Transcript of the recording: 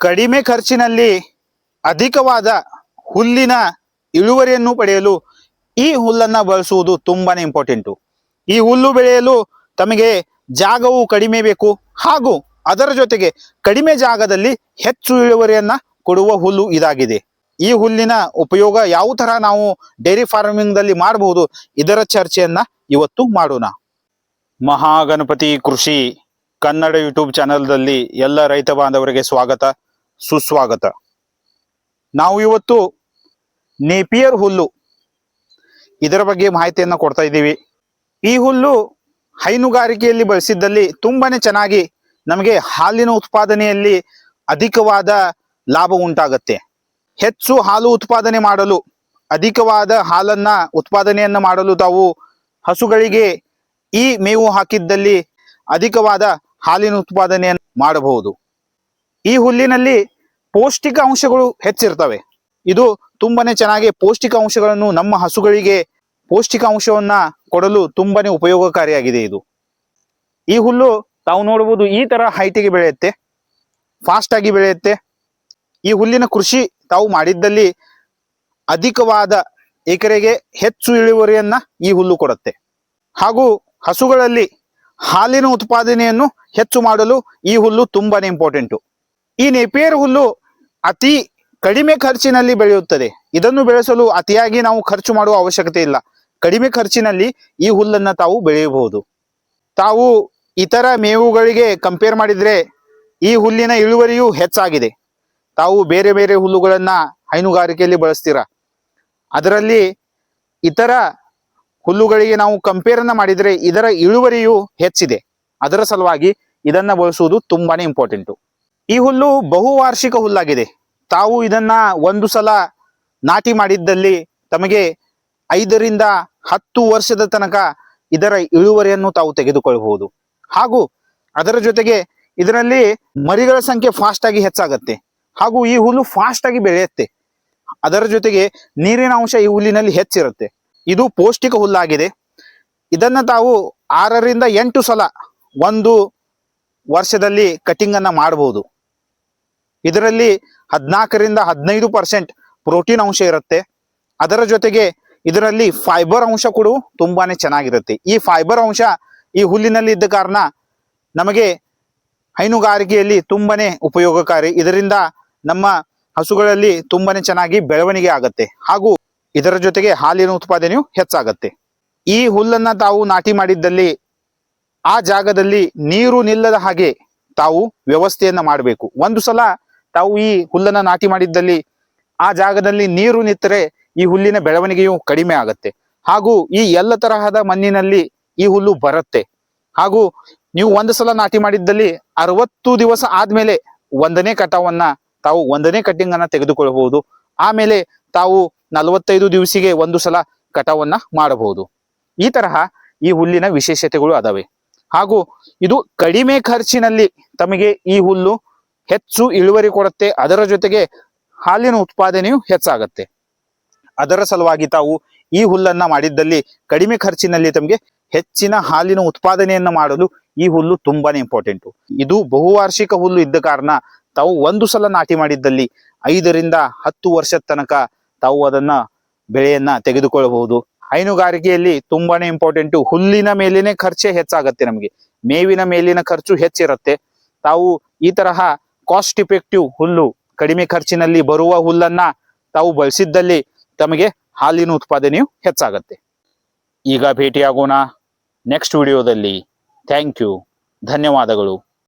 ಕಡಿಮೆ ಖರ್ಚಿನಲ್ಲಿ ಅಧಿಕವಾದ ಹುಲ್ಲಿನ ಇಳುವರಿಯನ್ನು ಪಡೆಯಲು ಈ ಹುಲ್ಲನ್ನು ಬಳಸುವುದು ತುಂಬಾನೇ ಇಂಪಾರ್ಟೆಂಟು. ಈ ಹುಲ್ಲು ಬೆಳೆಯಲು ತಮಗೆ ಜಾಗವು ಕಡಿಮೆ ಬೇಕು, ಹಾಗೂ ಅದರ ಜೊತೆಗೆ ಕಡಿಮೆ ಜಾಗದಲ್ಲಿ ಹೆಚ್ಚು ಇಳುವರಿಯನ್ನ ಕೊಡುವ ಹುಲ್ಲು ಇದಾಗಿದೆ. ಈ ಹುಲ್ಲಿನ ಉಪಯೋಗ ಯಾವ ತರ ನಾವು ಡೈರಿ ಫಾರ್ಮಿಂಗ್ ದಲ್ಲಿ ಮಾಡಬಹುದು, ಇದರ ಚರ್ಚೆಯನ್ನ ಇವತ್ತು ಮಾಡೋಣ. ಮಹಾಗಣಪತಿ ಕೃಷಿ ಕನ್ನಡ ಯೂಟ್ಯೂಬ್ ಚಾನೆಲ್ದಲ್ಲಿ ಎಲ್ಲ ರೈತ ಬಾಂಧವರಿಗೆ ಸ್ವಾಗತ, ಸುಸ್ವಾಗತ. ನಾವು ಇವತ್ತು ನೇಪಿಯರ್ ಹುಲ್ಲು ಇದರ ಬಗ್ಗೆ ಮಾಹಿತಿಯನ್ನು ಕೊಡ್ತಾ ಇದ್ದೀವಿ. ಈ ಹುಲ್ಲು ಹೈನುಗಾರಿಕೆಯಲ್ಲಿ ಬಳಸಿದ್ದಲ್ಲಿ ತುಂಬಾನೇ ಚೆನ್ನಾಗಿ ನಮಗೆ ಹಾಲಿನ ಉತ್ಪಾದನೆಯಲ್ಲಿ ಅಧಿಕವಾದ ಲಾಭ ಉಂಟಾಗತ್ತೆ. ಹೆಚ್ಚು ಹಾಲು ಉತ್ಪಾದನೆ ಮಾಡಲು, ಅಧಿಕವಾದ ಹಾಲನ್ನ ಉತ್ಪಾದನೆಯನ್ನ ಮಾಡಲು ತಾವು ಹಸುಗಳಿಗೆ ಈ ಮೇವು ಹಾಕಿದ್ದಲ್ಲಿ ಅಧಿಕವಾದ ಹಾಲಿನ ಉತ್ಪಾದನೆಯನ್ನು ಮಾಡಬಹುದು. ಈ ಹುಲ್ಲಿನಲ್ಲಿ ಪೌಷ್ಟಿಕ ಅಂಶಗಳು ಹೆಚ್ಚಿರ್ತವೆ. ಇದು ತುಂಬಾನೇ ಚೆನ್ನಾಗಿ ಪೌಷ್ಟಿಕ ಅಂಶಗಳನ್ನು ನಮ್ಮ ಹಸುಗಳಿಗೆ ಪೌಷ್ಟಿಕ ಅಂಶವನ್ನ ಕೊಡಲು ತುಂಬಾನೇ ಉಪಯೋಗಕಾರಿಯಾಗಿದೆ. ಈ ಹುಲ್ಲು ತಾವು ನೋಡಬಹುದು, ಈ ತರ ಹೈಟಿಗೆ ಬೆಳೆಯುತ್ತೆ, ಫಾಸ್ಟ್ ಆಗಿ ಬೆಳೆಯುತ್ತೆ. ಈ ಹುಲ್ಲಿನ ಕೃಷಿ ತಾವು ಮಾಡಿದ್ದಲ್ಲಿ ಅಧಿಕವಾದ ಎಕರೆಗೆ ಹೆಚ್ಚು ಇಳುವರಿಯನ್ನ ಈ ಹುಲ್ಲು ಕೊಡುತ್ತೆ. ಹಾಗೂ ಹಸುಗಳಲ್ಲಿ ಹಾಲಿನ ಉತ್ಪಾದನೆಯನ್ನು ಹೆಚ್ಚು ಮಾಡಲು ಈ ಹುಲ್ಲು ತುಂಬಾನೇ ಇಂಪಾರ್ಟೆಂಟು. ಈ ನೇಪಿಯರ್ ಹುಲ್ಲು ಅತಿ ಕಡಿಮೆ ಖರ್ಚಿನಲ್ಲಿ ಬೆಳೆಯುತ್ತದೆ. ಇದನ್ನು ಬೆಳೆಸಲು ಅತಿಯಾಗಿ ನಾವು ಖರ್ಚು ಮಾಡುವ ಅವಶ್ಯಕತೆ ಇಲ್ಲ. ಕಡಿಮೆ ಖರ್ಚಿನಲ್ಲಿ ಈ ಹುಲ್ಲನ್ನ ತಾವು ಬೆಳೆಯಬಹುದು. ತಾವು ಇತರ ಮೇವುಗಳಿಗೆ ಕಂಪೇರ್ ಮಾಡಿದ್ರೆ ಈ ಹುಲ್ಲಿನ ಇಳುವರಿಯೂ ಹೆಚ್ಚಾಗಿದೆ. ತಾವು ಬೇರೆ ಬೇರೆ ಹುಲ್ಲುಗಳನ್ನ ಹೈನುಗಾರಿಕೆಯಲ್ಲಿ ಬಳಸ್ತೀರಾ, ಅದರಲ್ಲಿ ಇತರ ಹುಲ್ಲುಗಳಿಗೆ ನಾವು ಕಂಪೇರನ್ನ ಮಾಡಿದ್ರೆ ಇದರ ಇಳುವರಿಯೂ ಹೆಚ್ಚಿದೆ. ಅದರ ಸಲುವಾಗಿ ಇದನ್ನ ಬಳಸುವುದು ತುಂಬಾನೇ ಇಂಪಾರ್ಟೆಂಟು. ಈ ಹುಲ್ಲು ಬಹುವಾರ್ಷಿಕ ಹುಲ್ಲಾಗಿದೆ. ತಾವು ಇದನ್ನ ಒಂದು ಸಲ ನಾಟಿ ಮಾಡಿದ್ದಲ್ಲಿ ತಮಗೆ 5 ರಿಂದ 10 ವರ್ಷದ ತನಕ ಇದರ ಇಳುವರಿಯನ್ನು ತಾವು ತೆಗೆದುಕೊಳ್ಳಬಹುದು. ಹಾಗೂ ಅದರ ಜೊತೆಗೆ ಇದರಲ್ಲಿ ಮರಿಗಳ ಸಂಖ್ಯೆ ಫಾಸ್ಟ್ ಆಗಿ ಹೆಚ್ಚಾಗತ್ತೆ. ಹಾಗೂ ಈ ಹುಲ್ಲು ಫಾಸ್ಟ್ ಆಗಿ ಬೆಳೆಯುತ್ತೆ. ಅದರ ಜೊತೆಗೆ ನೀರಿನ ಅಂಶ ಈ ಹುಲ್ಲಿನಲ್ಲಿ ಹೆಚ್ಚಿರುತ್ತೆ. ಇದು ಪೌಷ್ಟಿಕ ಹುಲ್ಲಾಗಿದೆ. ಇದನ್ನ ತಾವು 6 ರಿಂದ 8 ಸಲ ಒಂದು ವರ್ಷದಲ್ಲಿ ಕಟಿಂಗ್ ಅನ್ನ ಮಾಡಬಹುದು. ಇದರಲ್ಲಿ 14 ರಿಂದ 15% ಪ್ರೋಟೀನ್ ಅಂಶ ಇರುತ್ತೆ. ಅದರ ಜೊತೆಗೆ ಇದರಲ್ಲಿ ಫೈಬರ್ ಅಂಶ ಕೂಡ ತುಂಬಾನೇ ಚೆನ್ನಾಗಿರುತ್ತೆ. ಈ ಫೈಬರ್ ಅಂಶ ಈ ಹುಲ್ಲಿನಲ್ಲಿ ಇದ್ದ ಕಾರಣ ನಮಗೆ ಹೈನುಗಾರಿಕೆಯಲ್ಲಿ ತುಂಬಾನೇ ಉಪಯೋಗಕಾರಿ. ಇದರಿಂದ ನಮ್ಮ ಹಸುಗಳಲ್ಲಿ ತುಂಬಾನೇ ಚೆನ್ನಾಗಿ ಬೆಳವಣಿಗೆ ಆಗತ್ತೆ. ಹಾಗೂ ಇದರ ಜೊತೆಗೆ ಹಾಲಿನ ಉತ್ಪಾದನೆಯು ಹೆಚ್ಚಾಗತ್ತೆ. ಈ ಹುಲ್ಲನ್ನ ತಾವು ನಾಟಿ ಮಾಡಿದ್ದಲ್ಲಿ ಆ ಜಾಗದಲ್ಲಿ ನೀರು ನಿಲ್ಲದ ಹಾಗೆ ತಾವು ವ್ಯವಸ್ಥೆಯನ್ನ ಮಾಡಬೇಕು. ಒಂದು ಸಲ ತಾವು ಈ ಹುಲ್ಲನ್ನ ನಾಟಿ ಮಾಡಿದ್ದಲ್ಲಿ ಆ ಜಾಗದಲ್ಲಿ ನೀರು ನಿಂತರೆ ಈ ಹುಲ್ಲಿನ ಬೆಳವಣಿಗೆಯು ಕಡಿಮೆ ಆಗತ್ತೆ. ಹಾಗೂ ಈ ಎಲ್ಲ ತರಹದ ಮಣ್ಣಿನಲ್ಲಿ ಈ ಹುಲ್ಲು ಬರುತ್ತೆ. ಹಾಗೂ ನೀವು ಒಂದು ಸಲ ನಾಟಿ ಮಾಡಿದ್ದಲ್ಲಿ 60 ದಿವಸ ಆದ್ಮೇಲೆ 1ನೇ ಕಟಾವನ್ನ ತಾವು 1ನೇ ಕಟ್ಟಿಂಗ್ ಅನ್ನ ತೆಗೆದುಕೊಳ್ಳಬಹುದು. ಆಮೇಲೆ ತಾವು 45 ದಿವಸಿಗೆ ಒಂದು ಸಲ ಕಟಾವನ್ನ ಮಾಡಬಹುದು. ಈ ತರಹ ಈ ಹುಲ್ಲಿನ ವಿಶೇಷತೆಗಳು ಅದಾವೆ. ಹಾಗೂ ಇದು ಕಡಿಮೆ ಖರ್ಚಿನಲ್ಲಿ ತಮಗೆ ಈ ಹುಲ್ಲು ಹೆಚ್ಚು ಇಳುವರಿ ಕೊಡುತ್ತೆ. ಅದರ ಜೊತೆಗೆ ಹಾಲಿನ ಉತ್ಪಾದನೆಯು ಹೆಚ್ಚಾಗತ್ತೆ. ಅದರ ಸಲುವಾಗಿ ತಾವು ಈ ಹುಲ್ಲನ್ನ ಮಾಡಿದ್ದಲ್ಲಿ ಕಡಿಮೆ ಖರ್ಚಿನಲ್ಲಿ ತಮಗೆ ಹೆಚ್ಚಿನ ಹಾಲಿನ ಉತ್ಪಾದನೆಯನ್ನ ಮಾಡಲು ಈ ಹುಲ್ಲು ತುಂಬಾನೇ ಇಂಪಾರ್ಟೆಂಟು. ಇದು ಬಹುವಾರ್ಷಿಕ ಹುಲ್ಲು ಇದ್ದ ಕಾರಣ ತಾವು ಒಂದು ಸಲ ನಾಟಿ ಮಾಡಿದ್ದಲ್ಲಿ 5 ರಿಂದ 10 ವರ್ಷದ ತನಕ ತಾವು ಅದನ್ನ ಬೆಳೆಯನ್ನ ತೆಗೆದುಕೊಳ್ಳಬಹುದು. ಹೈನುಗಾರಿಕೆಯಲ್ಲಿ ತುಂಬಾನೇ ಇಂಪಾರ್ಟೆಂಟು. ಹುಲ್ಲಿನ ಮೇಲಿನ ಖರ್ಚೆ ಹೆಚ್ಚಾಗತ್ತೆ. ನಮಗೆ ಮೇವಿನ ಮೇಲಿನ ಖರ್ಚು ಹೆಚ್ಚಿರುತ್ತೆ. ತಾವು ಈ ತರಹ ಕಾಸ್ಟ್ ಇಫೆಕ್ಟಿವ್ ಹುಲ್ಲು, ಕಡಿಮೆ ಖರ್ಚಿನಲ್ಲಿ ಬರುವ ಹುಲ್ಲನ್ನ ತಾವು ಬಳಸಿದ್ದಲ್ಲಿ ತಮಗೆ ಹಾಲಿನ ಉತ್ಪಾದನೆಯು ಹೆಚ್ಚಾಗತ್ತೆ. ಈಗ ಭೇಟಿಯಾಗೋಣ ನೆಕ್ಸ್ಟ್ ವಿಡಿಯೋದಲ್ಲಿ. ಥ್ಯಾಂಕ್ ಯು, ಧನ್ಯವಾದಗಳು.